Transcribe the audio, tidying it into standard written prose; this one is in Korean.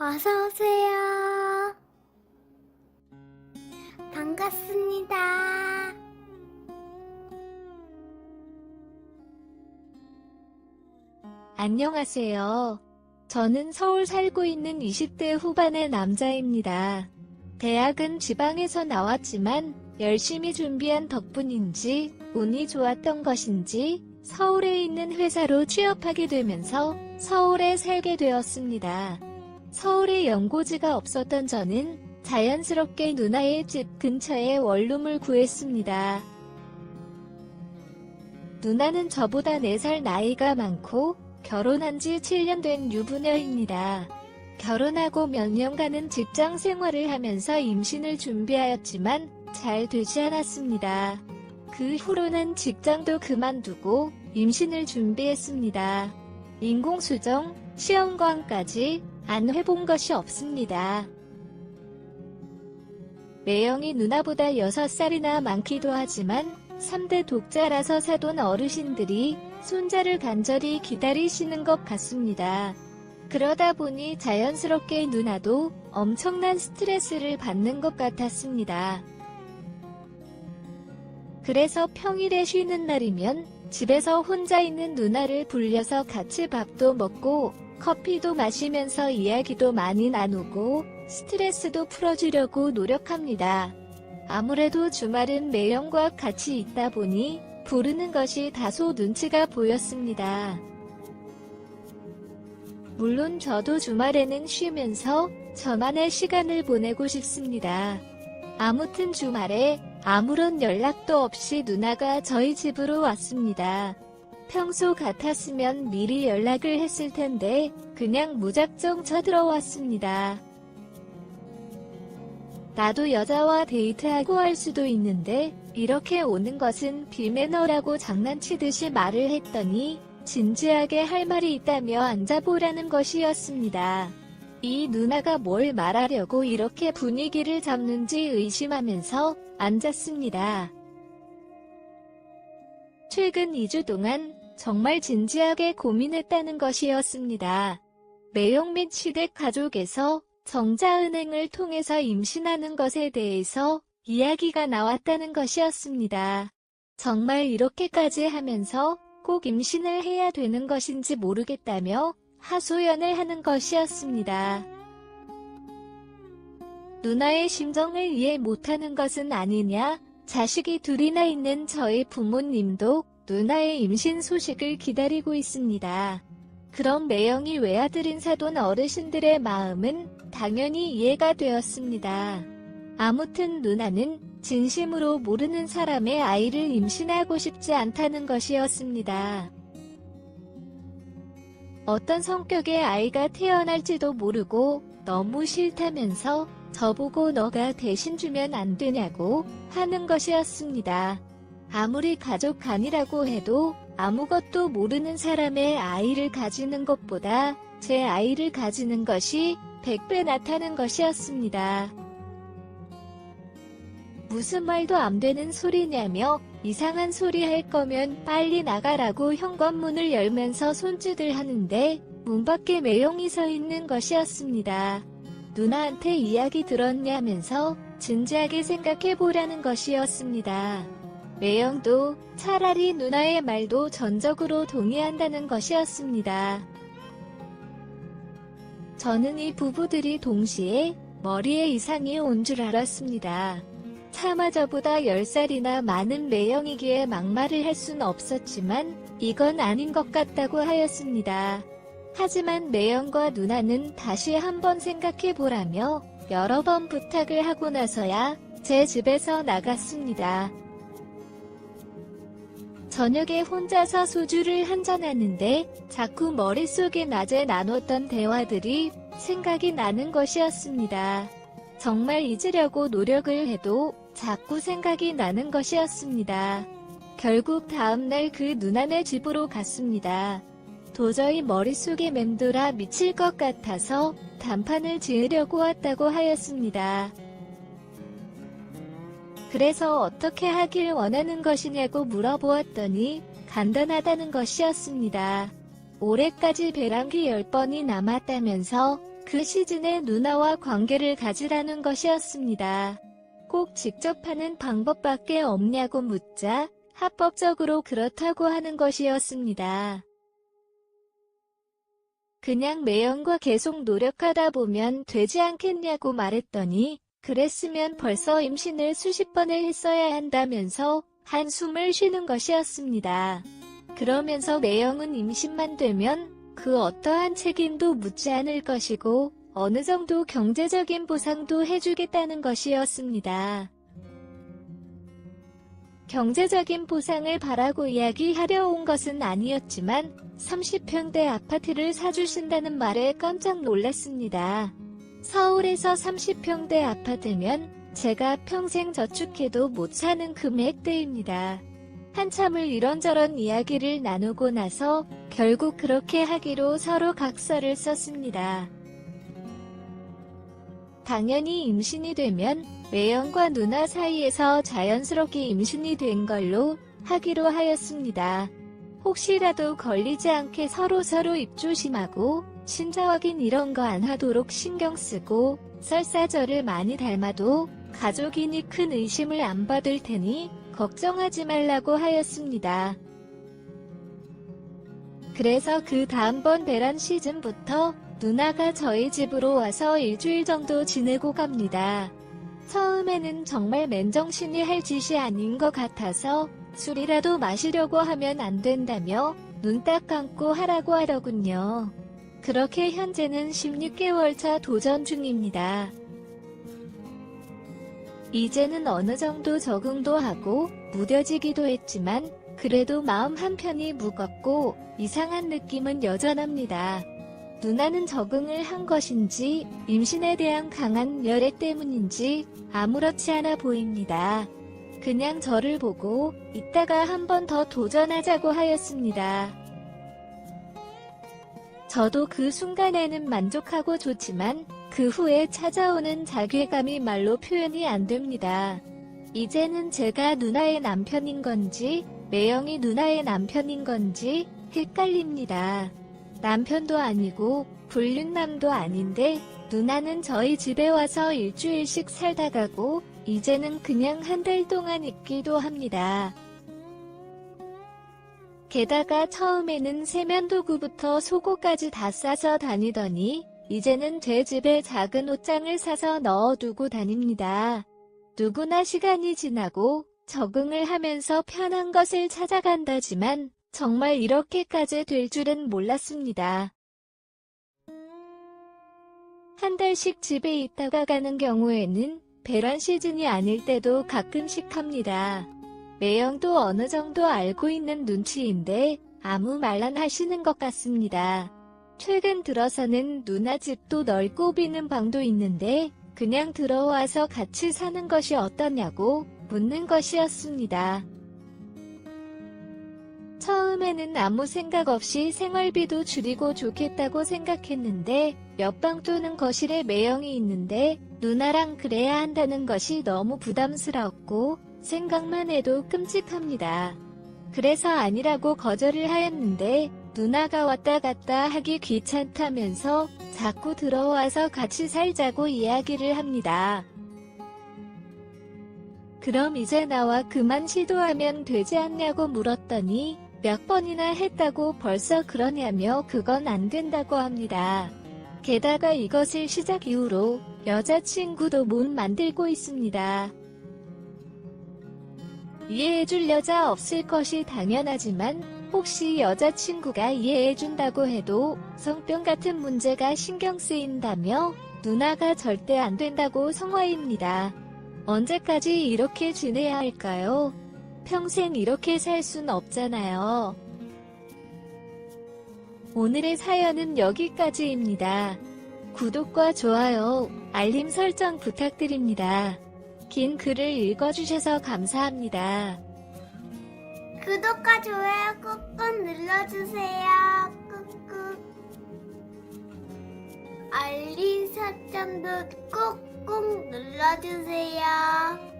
어서오세요. 반갑습니다. 안녕하세요. 저는 서울 살고 있는 20대 후반의 남자입니다. 대학은 지방에서 나왔지만 열심히 준비한 덕분인지 운이 좋았던 것인지 서울에 있는 회사로 취업하게 되면서 서울에 살게 되었습니다. 서울에 연고지가 없었던 저는 자연스럽게 누나의 집 근처에 원룸을 구했습니다. 누나는 저보다 4살 나이가 많고 결혼한 지 7년 된 유부녀입니다. 결혼하고 몇 년간은 직장 생활을 하면서 임신을 준비하였지만 잘 되지 않았습니다. 그 후로는 직장도 그만두고 임신을 준비했습니다. 인공수정, 시험관까지 안 해본 것이 없습니다. 매형이 누나보다 6살이나 많기도 하지만 3대 독자라서 사돈 어르신들이 손자를 간절히 기다리시는 것 같습니다. 그러다 보니 자연스럽게 누나도 엄청난 스트레스를 받는 것 같았습니다. 그래서 평일에 쉬는 날이면 집에서 혼자 있는 누나를 불려서 같이 밥도 먹고 커피도 마시면서 이야기도 많이 나누고 스트레스도 풀어주려고 노력합니다. 아무래도 주말은 매형과 같이 있다 보니 부르는 것이 다소 눈치가 보였습니다. 물론 저도 주말에는 쉬면서 저만의 시간을 보내고 싶습니다. 아무튼 주말에 아무런 연락도 없이 누나가 저희 집으로 왔습니다. 평소 같았으면 미리 연락을 했을 텐데 그냥 무작정 쳐들어왔습니다. 나도 여자와 데이트하고 할 수도 있는데 이렇게 오는 것은 비매너라고 장난치듯이 말을 했더니 진지하게 할 말이 있다며 앉아보라는 것이었습니다. 이 누나가 뭘 말하려고 이렇게 분위기를 잡는지 의심하면서 앉았습니다. 최근 2주 동안 정말 진지하게 고민했다는 것이었습니다. 매형 및 시댁 가족에서 정자은행을 통해서 임신하는 것에 대해서 이야기가 나왔다는 것이었습니다. 정말 이렇게까지 하면서 꼭 임신을 해야 되는 것인지 모르겠다며 하소연을 하는 것이었습니다. 누나의 심정을 이해 못하는 것은 아니냐? 자식이 둘이나 있는 저희 부모님도 누나의 임신 소식을 기다리고 있습니다. 그럼 매형이 외아들인 사돈 어르신들의 마음은 당연히 이해가 되었습니다. 아무튼 누나는 진심으로 모르는 사람의 아이를 임신하고 싶지 않다는 것이었습니다. 어떤 성격의 아이가 태어날지도 모르고 너무 싫다면서 저보고 너가 대신 주면 안 되냐고 하는 것이었습니다. 아무리 가족 간이라고 해도 아무것도 모르는 사람의 아이를 가지는 것보다 제 아이를 가지는 것이 100배 낫다는 것이었습니다. 무슨 말도 안 되는 소리냐며 이상한 소리 할 거면 빨리 나가라고 현관문을 열면서 손짓을 하는데 문 밖에 매형이 서 있는 것이었습니다. 누나한테 이야기 들었냐면서 진지하게 생각해보라는 것이었습니다. 매형도 차라리 누나의 말도 전적으로 동의한다는 것이었습니다. 저는 이 부부들이 동시에 머리에 이상이 온 줄 알았습니다. 차마 저보다 10살이나 많은 매형이기에 막말을 할 수는 없었지만 이건 아닌 것 같다고 하였습니다. 하지만 매형과 누나는 다시 한번 생각해보라며 여러 번 부탁을 하고 나서야 제 집에서 나갔습니다. 저녁에 혼자서 소주를 한잔하는데 자꾸 머릿속에 낮에 나눴던 대화들이 생각이 나는 것이었습니다. 정말 잊으려고 노력을 해도 자꾸 생각이 나는 것이었습니다. 결국 다음날 그 누나네 집으로 갔습니다. 도저히 머릿속에 맴돌아 미칠 것 같아서 단판을 지으려고 왔다고 하였습니다. 그래서 어떻게 하길 원하는 것이냐고 물어보았더니 간단하다는 것이었습니다. 올해까지 배란기 10번이 남았다면서 그 시즌에 누나와 관계를 가지라는 것이었습니다. 꼭 직접 하는 방법밖에 없냐고 묻자 합법적으로 그렇다고 하는 것이었습니다. 그냥 매형과 계속 노력하다 보면 되지 않겠냐고 말했더니 그랬으면 벌써 임신을 수십 번을 했어야 한다면서 한숨을 쉬는 것이었습니다. 그러면서 매형은 임신만 되면 그 어떠한 책임도 묻지 않을 것이고 어느 정도 경제적인 보상도 해주겠다는 것이었습니다. 경제적인 보상을 바라고 이야기하려 온 것은 아니었지만 30평대 아파트를 사주신다는 말에 깜짝 놀랐습니다. 서울에서 30평대 아파트면 제가 평생 저축해도 못 사는 금액대입니다. 한참을 이런저런 이야기를 나누고 나서 결국 그렇게 하기로 서로 각서를 썼습니다. 당연히 임신이 되면 매형과 누나 사이에서 자연스럽게 임신이 된 걸로 하기로 하였습니다. 혹시라도 걸리지 않게 서로 입조심하고 신자 확인 이런 거 안 하도록 신경 쓰고 설사 저를 많이 닮아도 가족이니 큰 의심을 안 받을 테니 걱정하지 말라고 하였습니다. 그래서 그 다음번 배란 시즌부터 누나가 저희 집으로 와서 일주일 정도 지내고 갑니다. 처음에는 정말 맨정신이 할 짓이 아닌 것 같아서 술이라도 마시려고 하면 안 된다며 눈 딱 감고 하라고 하더군요. 그렇게 현재는 16개월차 도전 중입니다. 이제는 어느 정도 적응도 하고 무뎌지기도 했지만 그래도 마음 한편이 무겁고 이상한 느낌은 여전합니다. 누나는 적응을 한 것인지 임신에 대한 강한 열애 때문인지 아무렇지 않아 보입니다. 그냥 저를 보고 이따가 한 번 더 도전하자고 하였습니다. 저도 그 순간에는 만족하고 좋지만 그 후에 찾아오는 자괴감이 말로 표현이 안 됩니다. 이제는 제가 누나의 남편인 건지 매형이 누나의 남편인 건지 헷갈립니다. 남편도 아니고 불륜남도 아닌데 누나는 저희 집에 와서 일주일씩 살다 가고 이제는 그냥 한 달 동안 있기도 합니다. 게다가 처음에는 세면도구부터 속옷까지 다 싸서 다니더니 이제는 제 집에 작은 옷장을 사서 넣어두고 다닙니다. 누구나 시간이 지나고 적응을 하면서 편한 것을 찾아간다지만 정말 이렇게까지 될 줄은 몰랐습니다. 한 달씩 집에 있다가 가는 경우에는 배란 시즌이 아닐 때도 가끔씩 합니다. 매형도 어느 정도 알고 있는 눈치인데 아무 말 안 하시는 것 같습니다. 최근 들어서는 누나 집도 넓고 비는 방도 있는데 그냥 들어와서 같이 사는 것이 어떠냐고 묻는 것이었습니다. 처음에는 아무 생각 없이 생활비도 줄이고 좋겠다고 생각했는데 옆방 또는 거실에 매형이 있는데 누나랑 그래야 한다는 것이 너무 부담스럽고 생각만 해도 끔찍합니다. 그래서 아니라고 거절을 하였는데 누나가 왔다 갔다 하기 귀찮다면서 자꾸 들어와서 같이 살자고 이야기를 합니다. 그럼 이제 나와 그만 시도하면 되지 않냐고 물었더니 몇 번이나 했다고 벌써 그러냐며 그건 안 된다고 합니다. 게다가 이것을 시작 이후로 여자친구도 못 만들고 있습니다. 이해해줄 여자 없을 것이 당연하지만 혹시 여자친구가 이해해준다고 해도 성병 같은 문제가 신경 쓰인다며 누나가 절대 안 된다고 성화입니다. 언제까지 이렇게 지내야 할까요? 평생 이렇게 살 순 없잖아요. 오늘의 사연은 여기까지입니다. 구독과 좋아요, 알림 설정 부탁드립니다. 긴 글을 읽어주셔서 감사합니다. 구독과 좋아요 꾹꾹 눌러주세요. 꾹꾹. 알림 설정도 꾹꾹 눌러주세요.